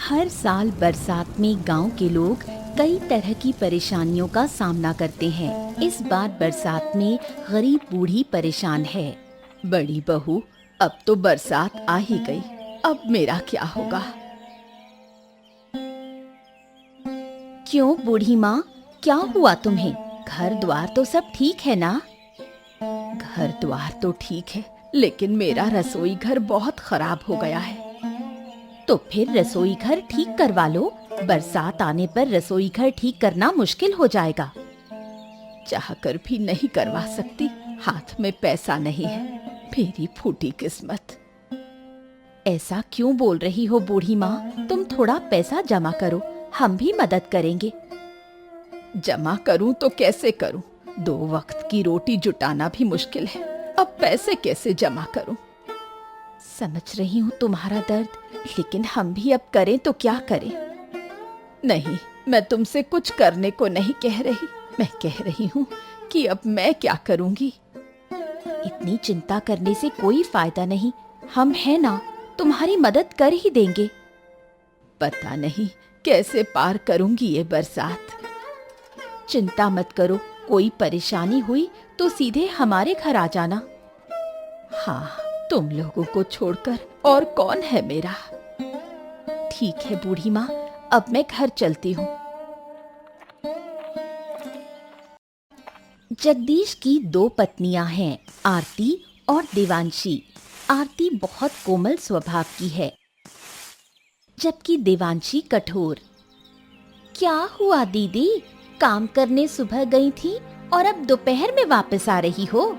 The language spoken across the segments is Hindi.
हर साल बरसात में गांव के लोग कई तरह की परेशानियों का सामना करते हैं। इस बार बरसात में गरीब बूढ़ी परेशान है। बड़ी बहू, अब तो बरसात आ ही गई, अब मेरा क्या होगा? क्यों बूढ़ी माँ, क्या हुआ तुम्हें? घर द्वार तो सब ठीक है ना? घर द्वार तो ठीक है, लेकिन मेरा रसोई घर बहुत खराब हो गया है। तो फिर रसोई घर ठीक करवा लो। बरसात आने पर रसोई घर ठीक करना मुश्किल हो जाएगा। चाहकर भी नहीं करवा सकती, हाथ में पैसा नहीं है। मेरी फूटी किस्मत। ऐसा क्यों बोल रही हो बूढ़ी माँ? तुम थोड़ा पैसा जमा करो, हम भी मदद करेंगे। जमा करूं तो कैसे करूं? 2 वक्त की रोटी जुटाना भी मुश्किल है, अब पैसे कैसे जमा करूं? समझ रही हूँ तुम्हारा दर्द, लेकिन हम भी अब करें तो क्या करें? नहीं, मैं तुमसे कुछ करने को नहीं कह रही, मैं कह रही हूँ कि अब मैं क्या करूँगी। इतनी चिंता करने से कोई फायदा नहीं, हम हैं ना, तुम्हारी मदद कर ही देंगे। पता नहीं कैसे पार करूँगी ये बरसात। चिंता मत करो, कोई परेशानी हुई तो सीधे हमारे घर आ जाना। हाँ, तुम लोगों को छोड़कर और कौन है मेरा। ठीक है बूढ़ी माँ, अब मैं घर चलती हूँ। जगदीश की 2 पत्नियां हैं, आरती और देवांशी। आरती बहुत कोमल स्वभाव की है, जबकि देवांशी कठोर। क्या हुआ दीदी, काम करने सुबह गई थी और अब दोपहर में वापस आ रही हो?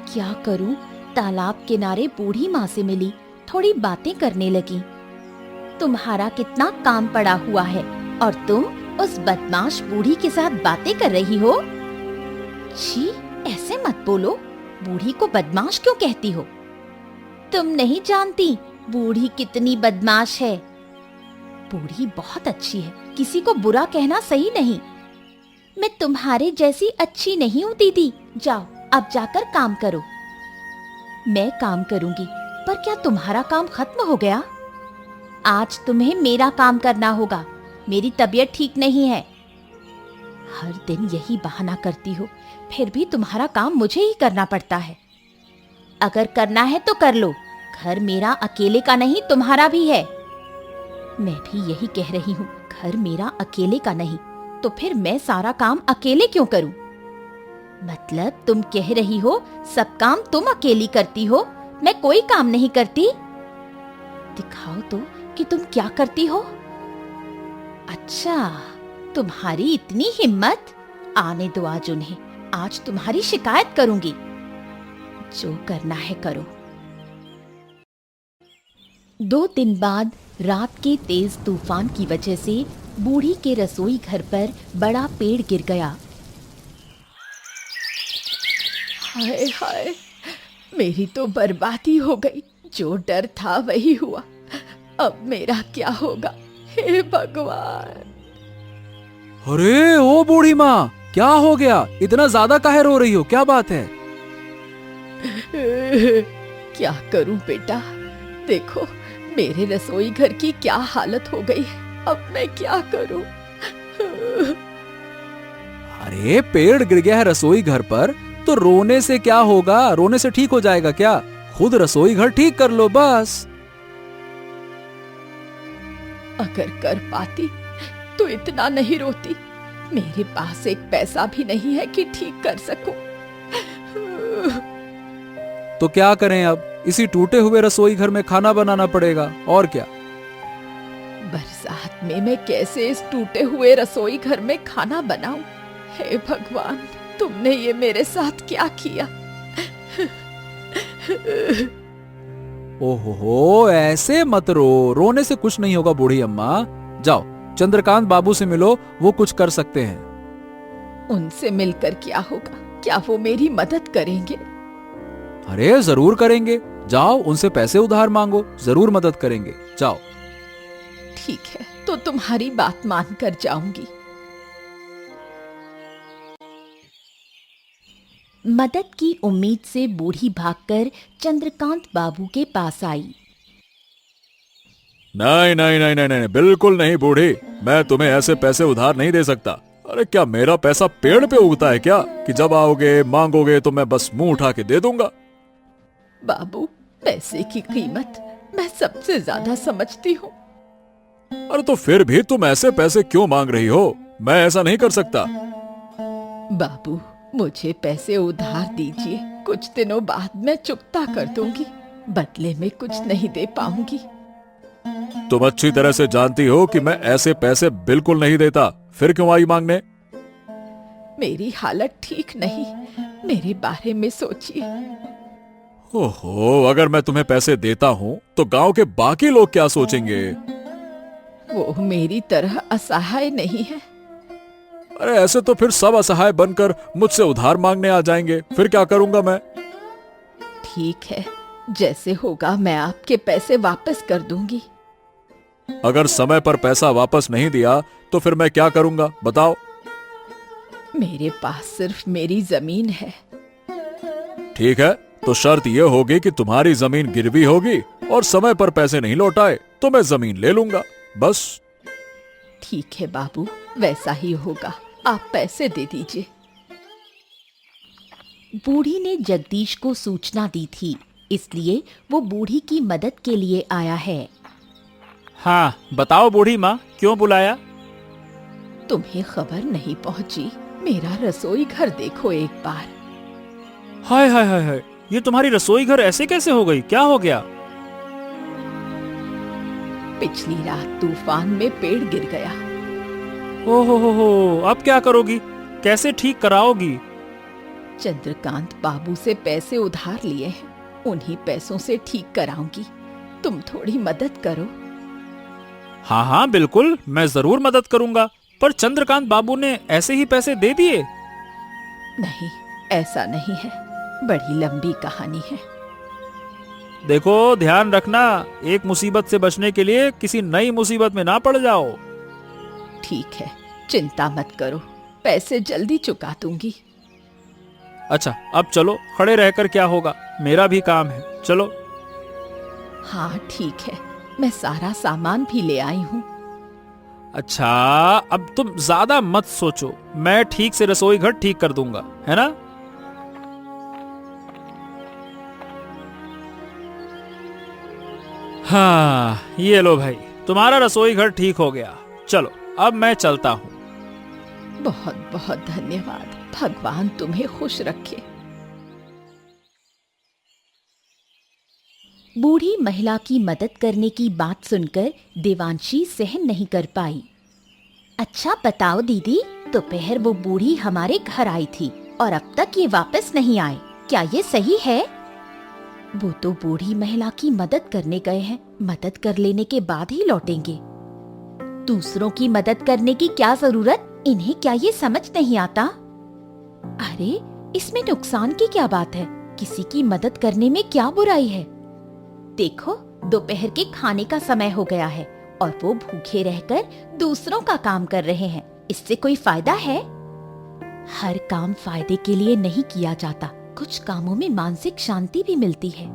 क्या करूं, तालाब किनारे बूढ़ी माँ से मिली, थोड़ी बातें करने लगी। तुम्हारा कितना काम पड़ा हुआ है और तुम उस बदमाश बूढ़ी के साथ बातें कर रही हो? छी, ऐसे मत बोलो, बूढ़ी को बदमाश क्यों कहती हो? तुम नहीं जानती बूढ़ी कितनी बदमाश है। बूढ़ी बहुत अच्छी है, किसी को बुरा कहना सही नहीं। मैं तुम्हारे जैसी अच्छी नहीं हूँ दीदी, जाओ अब जाकर काम करो। मैं काम करूंगी, पर क्या तुम्हारा काम खत्म हो गया? आज तुम्हें मेरा काम करना होगा, मेरी तबीयत ठीक नहीं है। हर दिन यही बहाना करती हो, फिर भी तुम्हारा काम मुझे ही करना पड़ता है। अगर करना है तो कर लो, घर मेरा अकेले का नहीं, तुम्हारा भी है। मैं भी यही कह रही हूँ, घर मेरा अकेले का नहीं, तो फिर मैं सारा काम अकेले क्यों करूं? मतलब तुम कह रही हो सब काम तुम अकेली करती हो, मैं कोई काम नहीं करती? दिखाओ तो कि तुम क्या करती हो। अच्छा, तुम्हारी इतनी हिम्मत, आने दो आज उन्हें, आज तुम्हारी शिकायत करूंगी। जो करना है करो। 2 दिन बाद रात के तेज तूफान की वजह से बूढ़ी के रसोई घर पर बड़ा पेड़ गिर गया। हाय हाय, मेरी तो बर्बादी हो गई, जो डर था वही हुआ। अब मेरा क्या होगा, हे भगवान। अरे ओ बूढ़ी माँ, क्या हो गया? इतना ज्यादा काहे रो रही हो, क्या बात है? क्या करूं बेटा, देखो मेरे रसोई घर की क्या हालत हो गई है, अब मैं क्या करूं? अरे पेड़ गिर गया है रसोई घर पर, तो रोने से क्या होगा? रोने से ठीक हो जाएगा क्या? खुद रसोई घर ठीक कर लो बस। अगर कर पाती तो इतना नहीं रोती। मेरे पास एक पैसा भी नहीं है कि ठीक कर सकूं। तो क्या करें अब? इसी टूटे हुए रसोई घर में खाना बनाना पड़ेगा, और क्या। बरसात में मैं कैसे इस टूटे हुए रसोई घर में खाना बनाऊं? हे भगवान, तुमने ये मेरे साथ क्या किया? ओहो, ऐसे मत रो, रोने से कुछ नहीं होगा बूढ़ी अम्मा। जाओ चंद्रकांत बाबू से मिलो, वो कुछ कर सकते हैं। उनसे मिलकर क्या होगा? क्या वो मेरी मदद करेंगे? अरे जरूर करेंगे, जाओ उनसे पैसे उधार मांगो, जरूर मदद करेंगे, जाओ। ठीक है, तो तुम्हारी बात मानकर जाऊंगी। मदद की उम्मीद से बूढ़ी भागकर चंद्रकांत बाबू के पास आई। नहीं नहीं नहीं नहीं नहीं, बिल्कुल नहीं बूढ़ी, मैं तुम्हें ऐसे पैसे उधार नहीं दे सकता। अरे क्या मेरा पैसा पेड़ पे उगता है क्या कि जब आओगे मांगोगे तो मैं बस मुंह उठा के दे दूंगा? बाबू, पैसे की कीमत मैं सबसे ज्यादा समझती हूँ। अरे तो फिर भी तुम ऐसे पैसे क्यों मांग रही हो? मैं ऐसा नहीं कर सकता। बाबू, मुझे पैसे उधार दीजिए, कुछ दिनों बाद मैं चुकता कर दूंगी, बदले में कुछ नहीं दे पाऊंगी। तुम अच्छी तरह से जानती हो कि मैं ऐसे पैसे बिल्कुल नहीं देता, फिर क्यों आई मांगने? मेरी हालत ठीक नहीं, मेरे बारे में सोचिए। ओहो, अगर मैं तुम्हें पैसे देता हूँ तो गांव के बाकी लोग क्या सोचेंगे? वो मेरी तरह असहाय नहीं है। अरे ऐसे तो फिर सब असहाय बनकर मुझसे उधार मांगने आ जाएंगे, फिर क्या करूंगा मैं? ठीक है, जैसे होगा मैं आपके पैसे वापस कर दूंगी। अगर समय पर पैसा वापस नहीं दिया तो फिर मैं क्या करूंगा, बताओ? मेरे पास सिर्फ मेरी जमीन है। ठीक है, तो शर्त यह होगी कि तुम्हारी जमीन गिरवी होगी और समय पर पैसे नहीं लौटाए तो मैं जमीन ले लूंगा, बस। ठीक है बाबू, वैसा ही होगा, आप पैसे दे दीजिए। बूढ़ी ने जगदीश को सूचना दी थी, इसलिए वो बूढ़ी की मदद के लिए आया है। हाँ बताओ बूढ़ी माँ, क्यों बुलाया? तुम्हें खबर नहीं पहुंची? मेरा रसोई घर देखो एक बार। हाय हाय हाय हाय, ये तुम्हारी रसोई घर ऐसे कैसे हो गई? क्या हो गया? पिछली रात तूफान में पेड़ गिर गया। ओ हो, अब क्या करोगी? कैसे ठीक कराओगी? चंद्रकांत बाबू से पैसे उधार लिए हैं, उन्हीं पैसों से ठीक कराऊंगी। तुम थोड़ी मदद करो। हाँ हाँ बिल्कुल, मैं जरूर मदद करूंगा, पर चंद्रकांत बाबू ने ऐसे ही पैसे दे दिए? नहीं, ऐसा नहीं है, बड़ी लंबी कहानी है। देखो ध्यान रखना, एक मुसीबत से बचने के लिए किसी नई मुसीबत में ना पड़ जाओ। ठीक है, चिंता मत करो, पैसे जल्दी चुका दूंगी। अच्छा अब चलो, खड़े रहकर क्या होगा, मेरा भी काम है, चलो। हाँ ठीक है, मैं सारा सामान भी ले आई हूँ। अच्छा अब तुम ज्यादा मत सोचो, मैं ठीक से रसोई घर ठीक कर दूंगा, है ना? हाँ ये लो भाई, तुम्हारा रसोई घर ठीक हो गया। चलो अब मैं चलता हूँ। बहुत बहुत धन्यवाद, भगवान तुम्हें खुश रखे। बूढ़ी महिला की मदद करने की बात सुनकर देवांशी सहन नहीं कर पाई। अच्छा बताओ दीदी, दोपहर वो बूढ़ी हमारे घर आई थी और अब तक ये वापस नहीं आए, क्या ये सही है? वो तो बूढ़ी महिला की मदद करने गए हैं, मदद कर लेने के बाद ही लौटेंगे। दूसरों की मदद करने की क्या जरूरत, इन्हें क्या ये समझ नहीं आता? अरे इसमें नुकसान की क्या बात है, किसी की मदद करने में क्या बुराई है? देखो दोपहर के खाने का समय हो गया है और वो भूखे रहकर दूसरों का काम कर रहे हैं, इससे कोई फायदा है? हर काम फायदे के लिए नहीं किया जाता, कुछ कामों में मानसिक शांति भी मिलती है।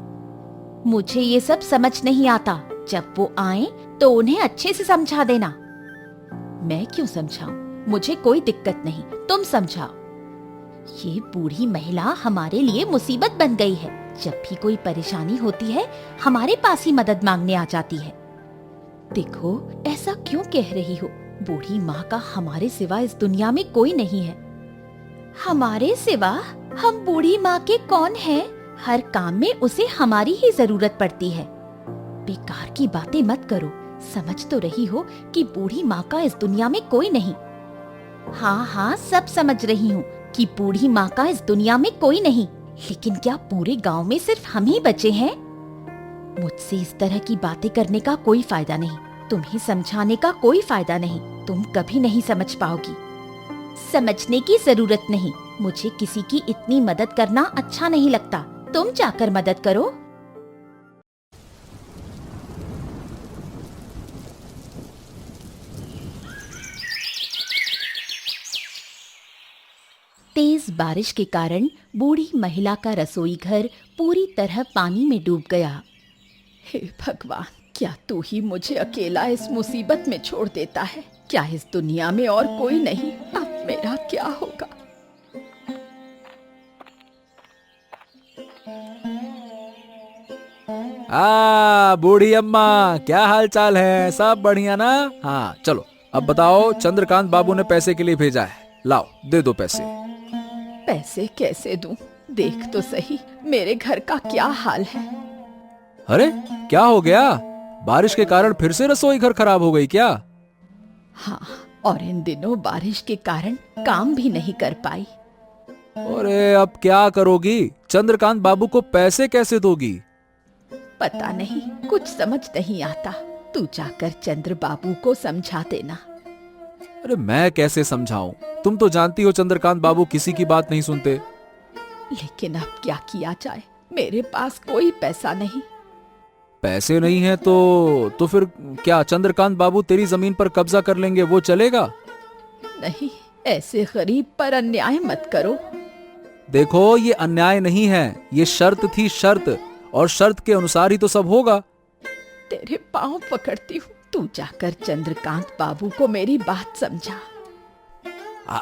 मुझे ये सब समझ नहीं आता, जब वो आए तो उन्हें अच्छे से समझा देना। मैं क्यों समझाऊं, मुझे कोई दिक्कत नहीं, तुम समझाओ। ये बूढ़ी महिला हमारे लिए मुसीबत बन गई है, जब भी कोई परेशानी होती है हमारे पास ही मदद मांगने आ जाती है। देखो ऐसा क्यों कह रही हो, बूढ़ी माँ का हमारे सिवा इस दुनिया में कोई नहीं है। हमारे सिवा? हम बूढ़ी माँ के कौन हैं? हर काम में उसे हमारी ही जरूरत पड़ती है। बेकार की बातें मत करो, समझ तो रही हो कि बूढ़ी माँ का इस दुनिया में कोई नहीं। हाँ हाँ सब समझ रही हूँ कि बूढ़ी माँ का इस दुनिया में कोई नहीं, लेकिन क्या पूरे गांव में सिर्फ हम ही बचे हैं? मुझसे इस तरह की बातें करने का कोई फायदा नहीं, तुम्हें समझाने का कोई फायदा नहीं, तुम कभी नहीं समझ पाओगी। समझने की जरूरत नहीं, मुझे किसी की इतनी मदद करना अच्छा नहीं लगता, तुम जाकर मदद करो। तेज बारिश के कारण बूढ़ी महिला का रसोई घर पूरी तरह पानी में डूब गया। हे भगवान, क्या तू ही मुझे अकेला इस मुसीबत में छोड़ देता है? क्या इस दुनिया में और कोई नहीं? अब मेरा क्या होगा? बूढ़ी अम्मा, क्या हाल चाल है? सब बढ़िया ना? हाँ चलो, अब बताओ, चंद्रकांत बाबू ने पैसे के लिए भेजा है, लाओ दे दो पैसे। पैसे कैसे दूं? देख तो सही मेरे घर का क्या हाल है। अरे क्या हो गया? बारिश के कारण फिर से रसोई घर खराब हो गई क्या? हाँ, और इन दिनों बारिश के कारण काम भी नहीं कर पाई। अरे अब क्या करोगी? चंद्रकांत बाबू को पैसे कैसे दोगी? पता नहीं, कुछ समझ नहीं आता। तू जाकर चंद्र बाबू को समझा देना। अरे मैं कैसे समझाऊं? तुम तो जानती हो चंद्रकांत बाबू किसी की बात नहीं सुनते। लेकिन अब क्या किया जाए? मेरे पास कोई पैसा नहीं। पैसे नहीं है तो फिर क्या चंद्रकांत बाबू तेरी जमीन पर कब्जा कर लेंगे, वो चलेगा? नहीं, ऐसे गरीब पर अन्याय मत करो। देखो, ये अन्याय नहीं है, ये शर्त थी, शर्त, और शर्त के अनुसार ही तो सब होगा। तेरे पांव पकड़ती हूँ, तू जाकर चंद्रकांत बाबू को मेरी बात समझा।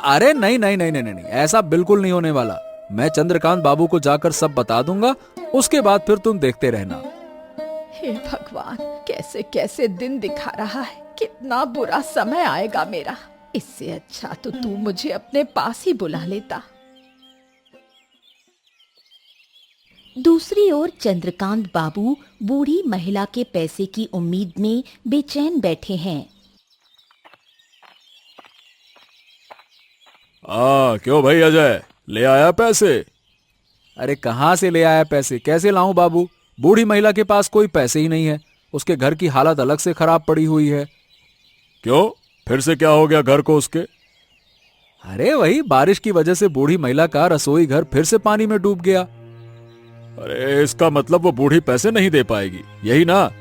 अरे नहीं नहीं नहीं नहीं नहीं, ऐसा बिल्कुल नहीं होने वाला। मैं चंद्रकांत बाबू को जाकर सब बता दूंगा, उसके बाद फिर तुम देखते रहना। हे भगवान, कैसे कैसे दिन दिखा रहा है। कितना बुरा समय आएगा मेरा। इससे अच्छा तो तू मुझे अपने पास ही बुला लेता। दूसरी ओर चंद्रकांत बाबू बूढ़ी महिला के पैसे की उम्मीद में बेचैन बैठे हैं। क्यों भाई अजय, ले आया पैसे? अरे कहाँ से ले आया पैसे? कैसे लाऊं बाबू? बूढ़ी महिला के पास कोई पैसे ही नहीं है। उसके घर की हालत अलग से खराब पड़ी हुई है। क्यों, फिर से क्या हो गया घर को उसके? अरे वही, बारिश की वजह से बूढ़ी महिला का रसोई घर फिर से पानी में डूब गया। अरे इसका मतलब वो बूढ़ी पैसे नहीं दे पाएगी, यही ना?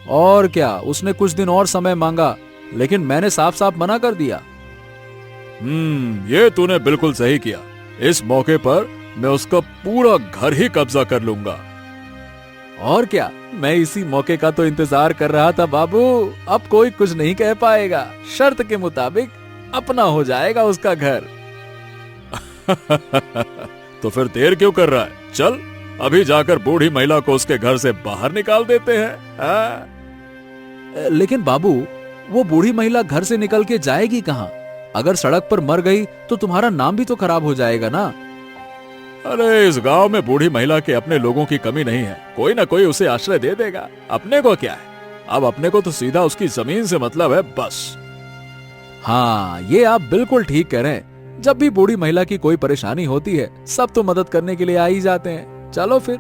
और क्या, उसने कुछ दिन और समय मांगा, लेकिन मैंने साफ साफ मना कर दिया। ये तूने बिल्कुल सही किया। इस मौके पर मैं उसका पूरा घर ही कब्जा कर लूंगा। और क्या, मैं इसी मौके का तो इंतजार कर रहा था बाबू। अब कोई कुछ नहीं कह पाएगा। शर्त के मुताबिक अपना हो जाएगा उसका घर। तो फिर देर क्यों कर रहा है? चल अभी जाकर बूढ़ी महिला को उसके घर से बाहर निकाल देते हैं। लेकिन बाबू, वो बूढ़ी महिला घर से निकल के जाएगी कहाँ? अगर सड़क पर मर गई तो तुम्हारा नाम भी तो खराब हो जाएगा ना। अरे इस गांव में बूढ़ी महिला के अपने लोगों की कमी नहीं है। कोई ना कोई उसे आश्रय दे देगा। अपने को क्या है? अब अपने को तो सीधा उसकी जमीन से मतलब है, बस। हाँ, ये आप बिल्कुल ठीक कह रहे हैं। जब भी बूढ़ी महिला की कोई परेशानी होती है, सब तो मदद करने के लिए आ ही जाते हैं। चलो फिर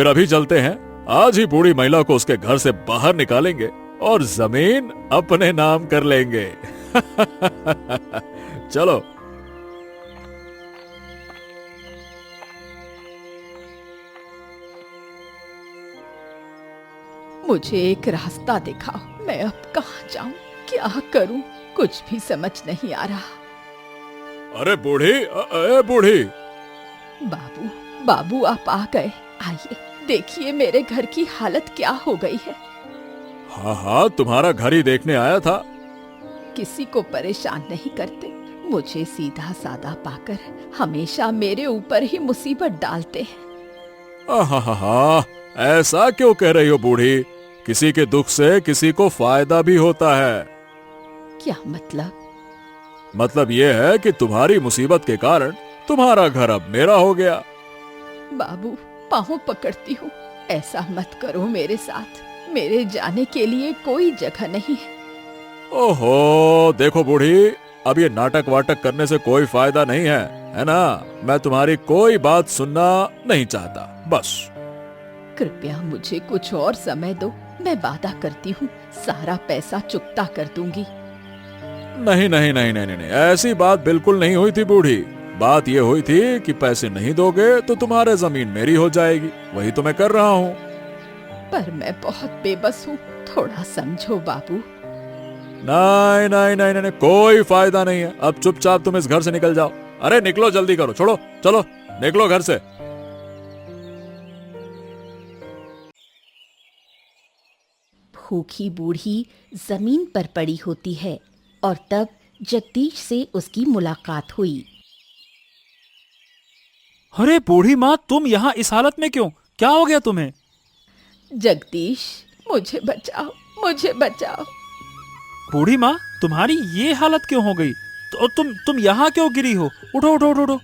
अभी चलते हैं। आज ही बूढ़ी महिला को उसके घर से बाहर निकालेंगे और जमीन अपने नाम कर लेंगे। चलो। मुझे एक रास्ता दिखाओ। मैं अब कहाँ जाऊं? क्या करूं? कुछ भी समझ नहीं आ रहा। अरे बूढ़ी। बाबू, बाबू आप आ गए। आइए, देखिए मेरे घर की हालत क्या हो गई है। हाँ, तुम्हारा घर ही देखने आया था। किसी को परेशान नहीं करते। मुझे सीधा साधा पाकर हमेशा मेरे ऊपर ही मुसीबत डालते हैं। हाँ, ऐसा क्यों कह रही हो बूढ़ी? किसी के दुख से किसी को फायदा भी होता है। क्या मतलब? मतलब ये है कि तुम्हारी मुसीबत के कारण तुम्हारा घर अब मेरा हो गया। बाबू, पांव पकड़ती हूँ, ऐसा मत करो मेरे साथ। मेरे जाने के लिए कोई जगह नहीं है। ओहो, देखो बूढ़ी, अब ये नाटक वाटक करने से कोई फायदा नहीं है ना? मैं तुम्हारी कोई बात सुनना नहीं चाहता, बस। कृपया मुझे कुछ और समय दो। मैं वादा करती हूँ सारा पैसा चुकता कर दूंगी। नहीं, ऐसी बात बिल्कुल नहीं हुई थी बूढ़ी। बात ये हुई थी कि पैसे नहीं दोगे तो तुम्हारी जमीन मेरी हो जाएगी। वही तो मैं कर रहा हूँ। पर मैं बहुत बेबस हूँ, थोड़ा समझो बाबू। नहीं, कोई फायदा नहीं है। अब चुपचाप तुम इस घर से निकल जाओ। अरे निकलो, जल्दी करो, छोड़ो, चलो निकलो घर से। भूखी बूढ़ी जमीन पर पड़ी होती है और तब जगदीश से उसकी मुलाकात हुई। अरे बूढ़ी माँ, तुम यहाँ इस हालत में क्यों? क्या हो गया तुम्हें? जगदीश, मुझे बचाओ, मुझे बचाओ। बूढ़ी माँ, तुम्हारी ये हालत क्यों हो गई? तो तुम यहाँ क्यों गिरी हो? उठो उठो उठो उठो।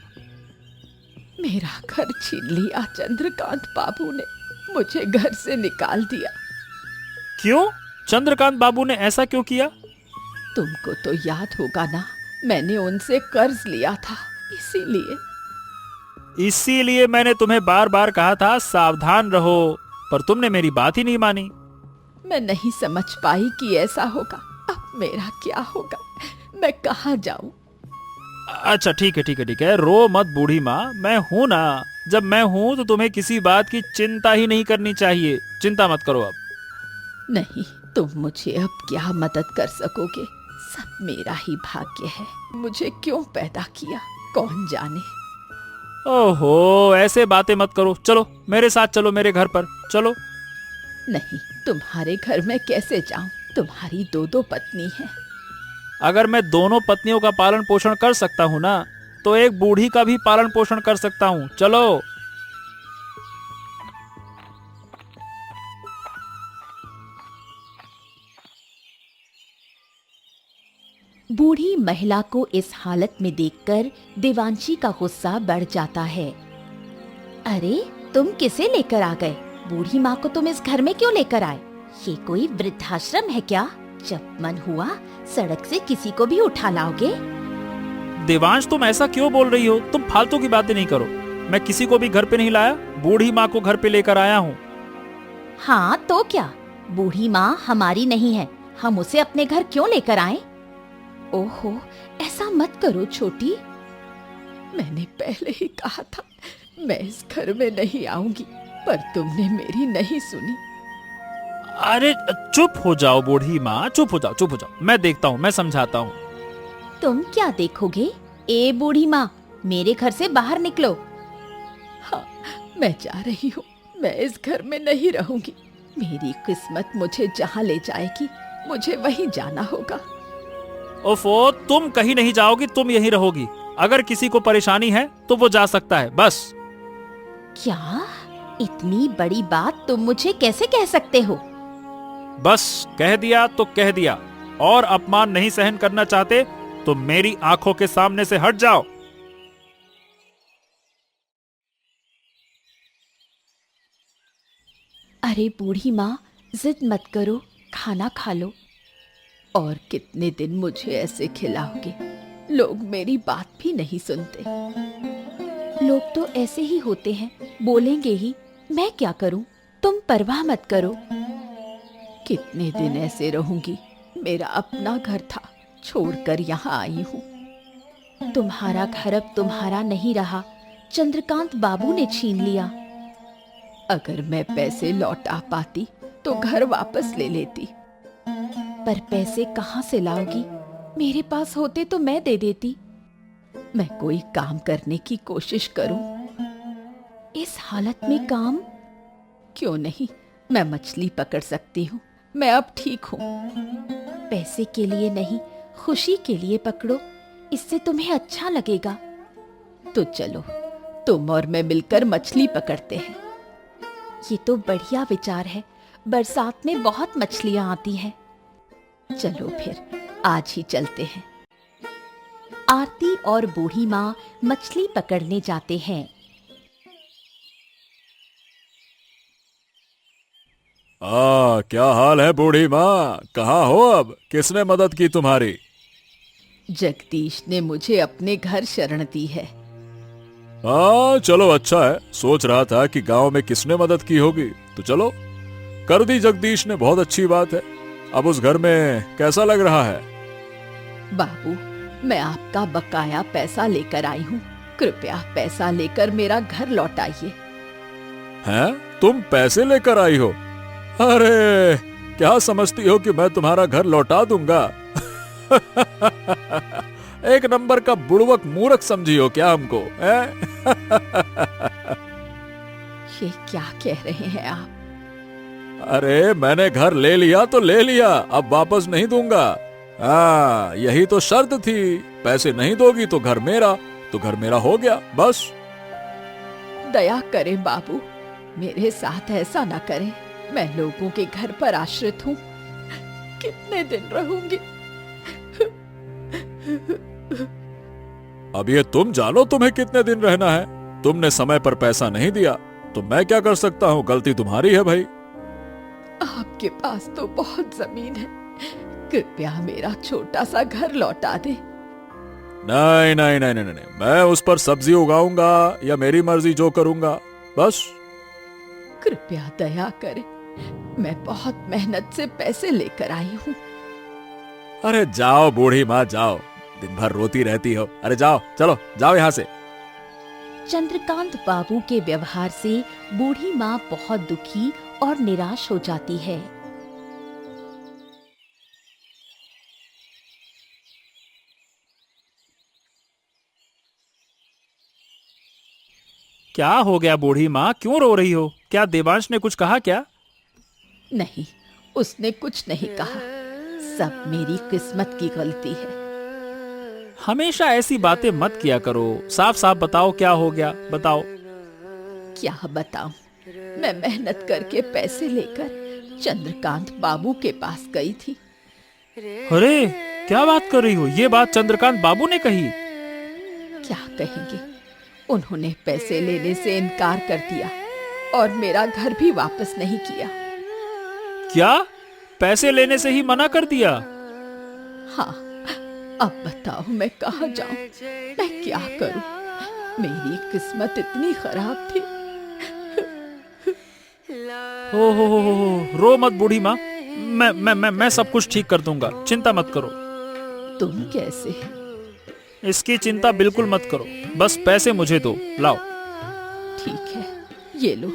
मेरा घर छीन लिया चंद्रकांत बाबू ने, मुझे घर से निकाल दिया। क्यों? चंद्रकांत बाबू ने ऐसा क्यों किया? तुमको तो याद होगा ना, मैंने उनसे कर्ज लिया था, इसीलिए मैंने तुम्हें बार बार कहा था सावधान रहो, पर तुमने मेरी बात ही नहीं मानी। मैं नहीं समझ पाई कि ऐसा होगा। अब मेरा क्या होगा, मैं कहाँ जाऊं? अच्छा ठीक है ठीक है ठीक है, रो मत बूढ़ी माँ, मैं हूं ना। जब मैं हूं तो तुम्हें किसी बात की चिंता ही नहीं करनी चाहिए। चिंता मत करो अब। नहीं, तुम मुझे अब क्या मदद कर सकोगे? सब मेरा ही भाग्य है। मुझे क्यों पैदा किया, कौन जाने। ओहो, ऐसे बातें मत करो। चलो मेरे साथ चलो, मेरे घर पर चलो। नहीं, तुम्हारे घर में कैसे जाऊं? तुम्हारी दो दो पत्नी है। अगर मैं दोनों पत्नियों का पालन पोषण कर सकता हूँ ना, तो एक बूढ़ी का भी पालन पोषण कर सकता हूँ। चलो। बूढ़ी महिला को इस हालत में देखकर देवांशी का गुस्सा बढ़ जाता है। अरे, तुम किसे लेकर आ गए? बूढ़ी माँ को तुम इस घर में क्यों लेकर आए? ये कोई वृद्धाश्रम है क्या? जब मन हुआ सड़क से किसी को भी उठा लाओगे? देवांश, तुम ऐसा क्यों बोल रही हो? तुम फालतू की बातें नहीं करो। मैं किसी को भी घर पे नहीं लाया, बूढ़ी माँ को घर पे लेकर आया हूँ। हाँ तो क्या, बूढ़ी माँ हमारी नहीं है, हम उसे अपने घर क्यों लेकर आए? ओहो, ऐसा मत करो छोटी। मैंने पहले ही कहा था मैं इस घर में नहीं आऊंगी, पर तुमने मेरी नहीं सुनी। अरे चुप हो जाओ बूढ़ी माँ, चुप हो जाओ चुप हो जाओ। मैं देखता हूँ, मैं समझाता हूँ। तुम क्या देखोगे? ए बूढ़ी माँ, मेरे घर से बाहर निकलो। हाँ, मैं जा रही हूँ। मैं इस घर में नहीं रहूंगी। मेरी किस्मत मुझे जहाँ ले जाएगी, मुझे वहीं जाना होगा। ओफो, तुम कहीं नहीं जाओगी, तुम यहीं रहोगी। अगर किसी को परेशानी है तो वो जा सकता है, बस। क्या? इतनी बड़ी बात तुम मुझे कैसे कह सकते हो? बस कह दिया तो कह दिया। और अपमान नहीं सहन करना चाहते तो मेरी आंखों के सामने से हट जाओ। अरे बूढ़ी माँ, जिद मत करो, खाना खा लो। और कितने दिन मुझे ऐसे खिलाओगे? लोग मेरी बात भी नहीं सुनते। लोग तो ऐसे ही होते हैं, बोलेंगे ही। मैं क्या करूं? तुम परवाह मत करो। कितने दिन ऐसे रहूंगी? मेरा अपना घर था, छोड़कर यहाँ आई हूँ। तुम्हारा घर अब तुम्हारा नहीं रहा, चंद्रकांत बाबू ने छीन लिया। अगर मैं पैसे लौटा पाती तो घर वापस ले लेती, पर पैसे कहाँ से लाओगी? मेरे पास होते तो मैं दे देती। मैं कोई काम करने की कोशिश करूं। इस हालत में काम? क्यों नहीं, मैं मछली पकड़ सकती हूँ। मैं अब ठीक हूँ। पैसे के लिए नहीं, खुशी के लिए पकड़ो, इससे तुम्हें अच्छा लगेगा। तो चलो, तुम और मैं मिलकर मछली पकड़ते हैं। ये तो बढ़िया विचार है। बरसात में बहुत मछलियां आती हैं। चलो फिर, आज ही चलते हैं। आरती और बूढ़ी माँ मछली पकड़ने जाते हैं। क्या हाल है बूढ़ी माँ? कहाँ हो अब? किसने मदद की तुम्हारी? जगदीश ने मुझे अपने घर शरण दी है। चलो अच्छा है। सोच रहा था कि गांव में किसने मदद की होगी, तो चलो कर दी जगदीश ने, बहुत अच्छी बात है। अब उस घर में कैसा लग रहा है? बाबू, मैं आपका बकाया पैसा लेकर आई हूँ। कृपया पैसा लेकर मेरा घर लौटाइए। हैं? तुम पैसे लेकर आई हो? अरे, क्या समझती हो कि मैं तुम्हारा घर लौटा दूंगा? एक नंबर का बुड़वक मूर्ख समझी हो क्या हमको? ये क्या कह रहे हैं आप? अरे मैंने घर ले लिया तो ले लिया, अब वापस नहीं दूंगा। हाँ, यही तो शर्त थी, पैसे नहीं दोगी तो घर मेरा हो गया बस। दया करें बाबू, मेरे साथ ऐसा न करें। मैं लोगों के घर पर आश्रित हूँ, कितने दिन रहूंगी। अब ये तुम जानो तुम्हें कितने दिन रहना है। तुमने समय पर पैसा नहीं दिया तो मैं क्या कर सकता हूँ, गलती तुम्हारी है भाई। आपके पास तो बहुत जमीन है, कृपया मेरा छोटा सा घर लौटा दे। नहीं नहीं नहीं नहीं नहीं, मैं उस पर सब्जी उगाऊंगा या मेरी मर्जी जो करूंगा बस। कृपया दया करें, मैं बहुत मेहनत से पैसे लेकर आई हूँ। अरे जाओ बूढ़ी माँ जाओ, दिन भर रोती रहती हो। अरे जाओ, चलो जाओ यहाँ से। चंद्रकांत बाबू के व्यवहार से बूढ़ी माँ बहुत दुखी और निराश हो जाती है। क्या हो गया बूढ़ी माँ, क्यों रो रही हो? क्या देवांश ने कुछ कहा क्या? नहीं, उसने कुछ नहीं कहा, सब मेरी किस्मत की गलती है। हमेशा ऐसी बातें मत किया करो, साफ साफ बताओ क्या हो गया, बताओ। क्या बताऊं, मैं मेहनत करके पैसे लेकर चंद्रकांत बाबू के पास गई थी। अरे क्या बात कर रही हो, ये बात चंद्रकांत बाबू ने कही? क्या कहेंगे, उन्होंने पैसे लेने से इनकार कर दिया और मेरा घर भी वापस नहीं किया। क्या, पैसे लेने से ही मना कर दिया? हाँ, अब बताओ मैं कहाँ जाऊं, मैं क्या करूं? मेरी किस्मत इतनी खराब थी। हो, रो मत बूढ़ी माँ, मैं सब कुछ ठीक कर दूंगा, चिंता मत करो। तुम कैसे? इसकी चिंता बिल्कुल मत करो, बस पैसे मुझे दो, लाओ। ठीक है, ये लो,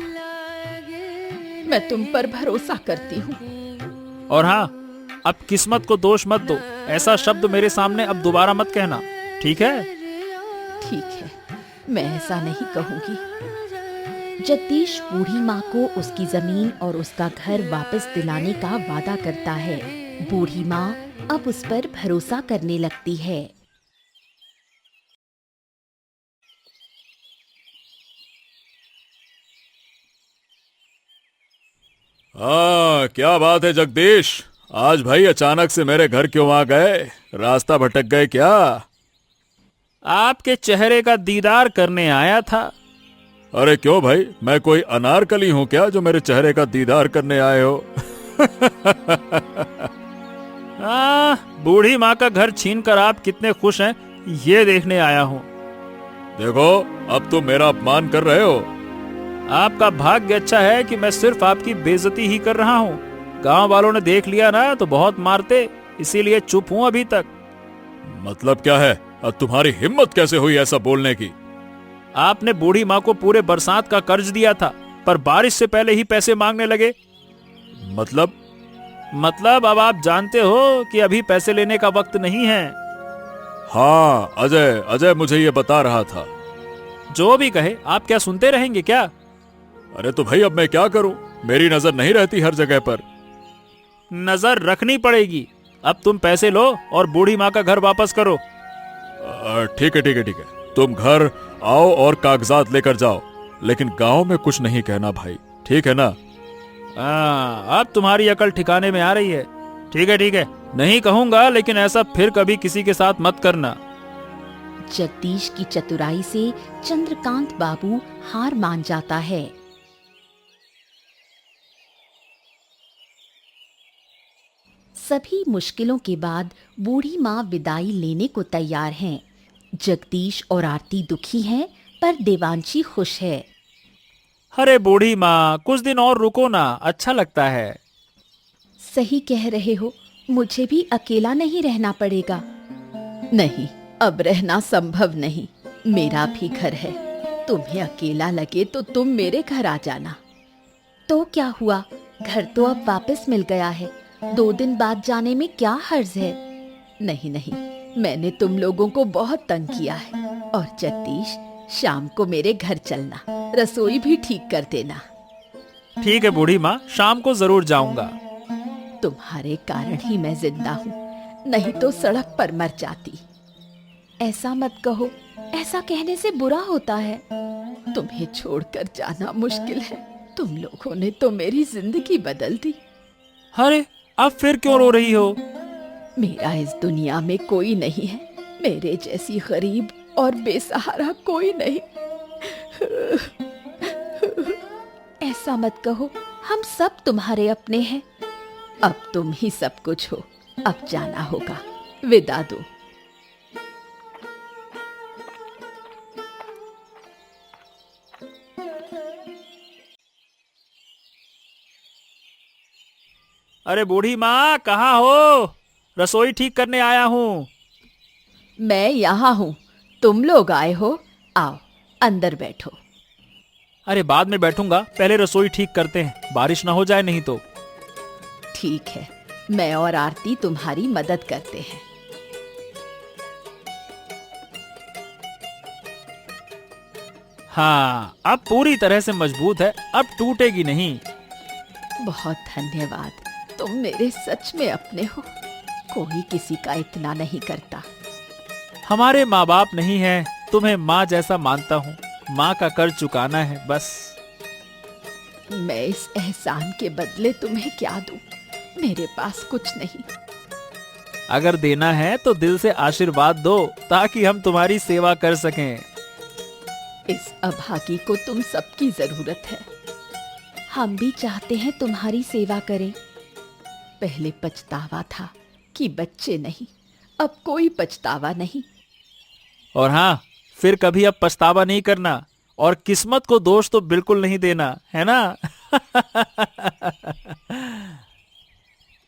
मैं तुम पर भरोसा करती हूँ। और हाँ, अब किस्मत को दोष मत दो, ऐसा शब्द मेरे सामने अब दोबारा मत कहना, ठीक है? ठीक है, मैं ऐसा नहीं कहूंगी। जगदीश बूढ़ी माँ को उसकी जमीन और उसका घर वापस दिलाने का वादा करता है। बूढ़ी माँ अब उस पर भरोसा करने लगती है। हाँ, क्या बात है जगदीश, आज भाई अचानक से मेरे घर क्यों आ गए? रास्ता भटक गए क्या? आपके चेहरे का दीदार करने आया था। अरे क्यों भाई, मैं कोई अनारकली हूँ क्या जो मेरे चेहरे का दीदार करने आए हो? बूढ़ी माँ का घर छीनकर आप कितने खुश हैं, ये देखने आया हूँ। देखो, अब तुम मेरा अपमान कर रहे हो। आपका भाग्य अच्छा है कि मैं सिर्फ आपकी बेइज्जती ही कर रहा हूँ। गांव वालों ने देख लिया ना तो बहुत मारते, इसीलिए चुप हूँ अभी तक। मतलब क्या है? अब तुम्हारी हिम्मत कैसे हुई ऐसा बोलने की? आपने बूढ़ी माँ को पूरे बरसात का कर्ज दिया था, पर बारिश से पहले ही पैसे मांगने लगे। मतलब अब आप जानते हो कि अभी पैसे लेने का वक्त नहीं है। हाँ, अजय मुझे ये बता रहा था। जो भी कहे, आप क्या सुनते रहेंगे क्या? अरे तो भाई अब मैं क्या करूं, मेरी नजर नहीं रहती हर जगह पर। नजर रखनी पड़ेगी। अब तुम पैसे लो और बूढ़ी माँ का घर वापस करो। ठीक है, तुम घर आओ और कागजात लेकर जाओ, लेकिन गांव में कुछ नहीं कहना भाई, ठीक है ना? अब तुम्हारी अकल ठिकाने में आ रही है। ठीक है, नहीं कहूंगा, लेकिन ऐसा फिर कभी किसी के साथ मत करना। जगदीश की चतुराई से चंद्रकांत बाबू हार मान जाता है। सभी मुश्किलों के बाद बूढ़ी माँ विदाई लेने को तैयार हैं। जगदीश और आरती दुखी हैं, पर देवांशी खुश है। अरे बूढ़ी माँ, कुछ दिन और रुको ना, अच्छा लगता है। सही कह रहे हो, मुझे भी अकेला नहीं रहना पड़ेगा। नहीं, अब रहना संभव नहीं, मेरा भी घर है। तुम्हें अकेला लगे तो तुम मेरे घर आ जाना। तो क्या हुआ, घर तो अब वापस मिल गया है, 2 दिन बाद जाने में क्या हर्ज है? नहीं, मैंने तुम लोगों को बहुत तंग किया है। और जगदीश, शाम को मेरे घर चलना, रसोई भी ठीक कर देना। ठीक है बूढ़ी माँ, शाम को जरूर जाऊंगा। तुम्हारे कारण ही मैं जिंदा हूँ, नहीं तो सड़क पर मर जाती। ऐसा मत कहो, ऐसा कहने से बुरा होता है। तुम्हें छोड़कर जाना मुश्किल है। तुम लोगों ने तो मेरी जिंदगी बदल दी। अरे अब फिर क्यों रो रही हो? मेरा इस दुनिया में कोई नहीं है, मेरे जैसी गरीब और बेसहारा कोई नहीं। ऐसा मत कहो, हम सब तुम्हारे अपने हैं। अब तुम ही सब कुछ हो, अब जाना होगा, विदा दो। अरे बूढ़ी माँ कहाँ हो? रसोई ठीक करने आया हूँ। मैं यहाँ हूँ, तुम लोग आए हो, आओ अंदर बैठो। अरे बाद में बैठूंगा, पहले रसोई ठीक करते हैं, बारिश ना हो जाए नहीं तो। ठीक है, मैं और आरती तुम्हारी मदद करते हैं। हाँ अब पूरी तरह से मजबूत है, अब टूटेगी नहीं। बहुत धन्यवाद, तुम मेरे सच में अपने हो। कोई किसी का इतना नहीं करता। हमारे माँ बाप नहीं हैं, तुम्हें माँ जैसा मानता हूँ। माँ का कर्ज चुकाना है बस। मैं इस एहसान के बदले तुम्हें क्या दूं? मेरे पास कुछ नहीं। अगर देना है तो दिल से आशीर्वाद दो, ताकि हम तुम्हारी सेवा कर सकें। इस अभागी को तुम सबकी जरूरत है। हम भी चाहते हैं तुम्हारी सेवा करें। पहले पछतावा था कि बच्चे नहीं, अब कोई पछतावा नहीं। और हाँ, फिर कभी अब पछतावा नहीं करना, और किस्मत को दोष तो बिल्कुल नहीं देना, है ना?